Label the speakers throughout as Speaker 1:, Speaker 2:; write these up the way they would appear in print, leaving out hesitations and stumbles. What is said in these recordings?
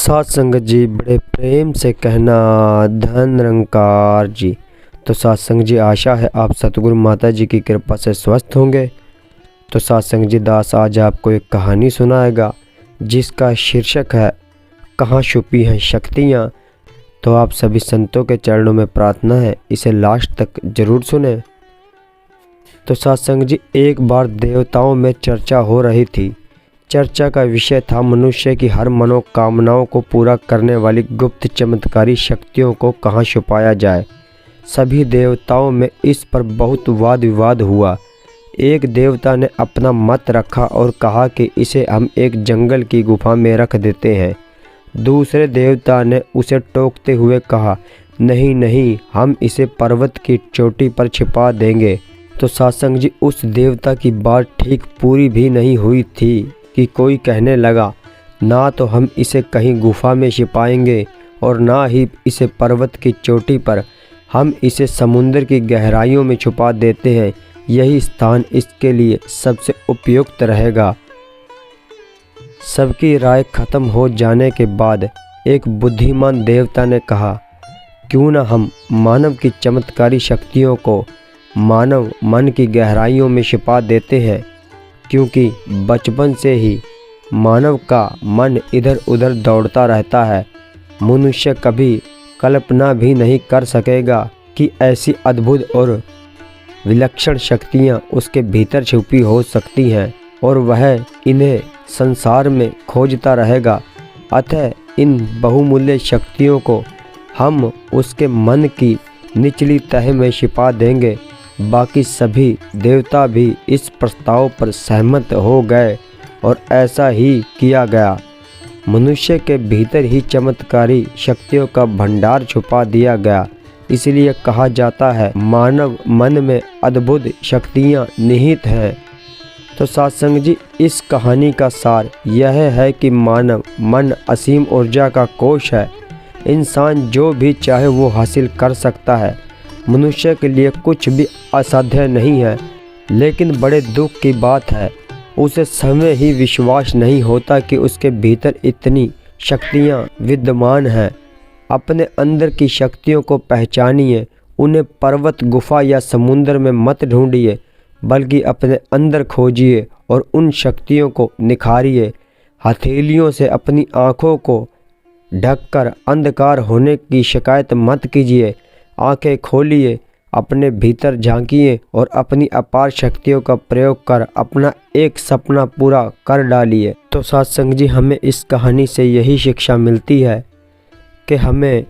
Speaker 1: साथ संगत जी बड़े प्रेम से कहना धन निरंकार जी। तो साथ संगत जी आशा है आप सतगुरु माता जी की कृपा से स्वस्थ होंगे। तो साथ संगत जी दास आज आपको एक कहानी सुनाएगा जिसका शीर्षक है कहाँ छुपी हैं शक्तियाँ। तो आप सभी संतों के चरणों में प्रार्थना है इसे लास्ट तक जरूर सुने। तो साथ संगत जी एक बार देवताओं में चर्चा हो रही थी। चर्चा का विषय था मनुष्य की हर मनोकामनाओं को पूरा करने वाली गुप्त चमत्कारी शक्तियों को कहाँ छुपाया जाए। सभी देवताओं में इस पर बहुत वाद विवाद हुआ। एक देवता ने अपना मत रखा और कहा कि इसे हम एक जंगल की गुफा में रख देते हैं। दूसरे देवता ने उसे टोकते हुए कहा नहीं नहीं, हम इसे पर्वत की चोटी पर छिपा देंगे। तो सत्संग जी उस देवता की बात ठीक पूरी भी नहीं हुई थी कि कोई कहने लगा ना तो हम इसे कहीं गुफा में छिपाएंगे और ना ही इसे पर्वत की चोटी पर, हम इसे समुद्र की गहराइयों में छुपा देते हैं, यही स्थान इसके लिए सबसे उपयुक्त रहेगा। सबकी राय खत्म हो जाने के बाद एक बुद्धिमान देवता ने कहा क्यों न हम मानव की चमत्कारी शक्तियों को मानव मन की गहराइयों में छिपा देते हैं, क्योंकि बचपन से ही मानव का मन इधर उधर दौड़ता रहता है। मनुष्य कभी कल्पना भी नहीं कर सकेगा कि ऐसी अद्भुत और विलक्षण शक्तियाँ उसके भीतर छुपी हो सकती हैं और वह इन्हें संसार में खोजता रहेगा। अतः इन बहुमूल्य शक्तियों को हम उसके मन की निचली तह में छिपा देंगे। बाकी सभी देवता भी इस प्रस्ताव पर सहमत हो गए और ऐसा ही किया गया। मनुष्य के भीतर ही चमत्कारी शक्तियों का भंडार छुपा दिया गया। इसलिए कहा जाता है मानव मन में अद्भुत शक्तियाँ निहित हैं। तो सत्संग जी इस कहानी का सार यह है कि मानव मन असीम ऊर्जा का कोश है। इंसान जो भी चाहे वो हासिल कर सकता है। मनुष्य के लिए कुछ भी असाध्य नहीं है। लेकिन बड़े दुख की बात है उसे समय ही विश्वास नहीं होता कि उसके भीतर इतनी शक्तियाँ विद्यमान हैं। अपने अंदर की शक्तियों को पहचानिए। उन्हें पर्वत गुफा या समुद्र में मत ढूंढिए बल्कि अपने अंदर खोजिए और उन शक्तियों को निखारिए। हथेलियों से अपनी आँखों को ढककर अंधकार होने की शिकायत मत कीजिए। आंखें खोलिए, अपने भीतर झांकिए और अपनी अपार शक्तियों का प्रयोग कर अपना एक सपना पूरा कर डालिए। तो सत्संग जी हमें इस कहानी से यही शिक्षा मिलती है कि हमें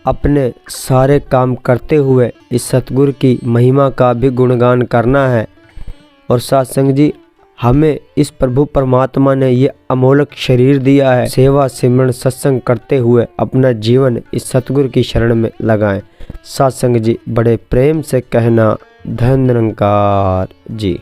Speaker 1: अपने सारे काम करते हुए इस सतगुरु की महिमा का भी गुणगान करना है। और सत्संग जी हमें इस प्रभु परमात्मा ने ये अमोलक शरीर दिया है। सेवा सिमरन सत्संग करते हुए अपना जीवन इस सतगुरु की शरण में लगाएं। सत्संग जी बड़े प्रेम से कहना धन निरंकार जी।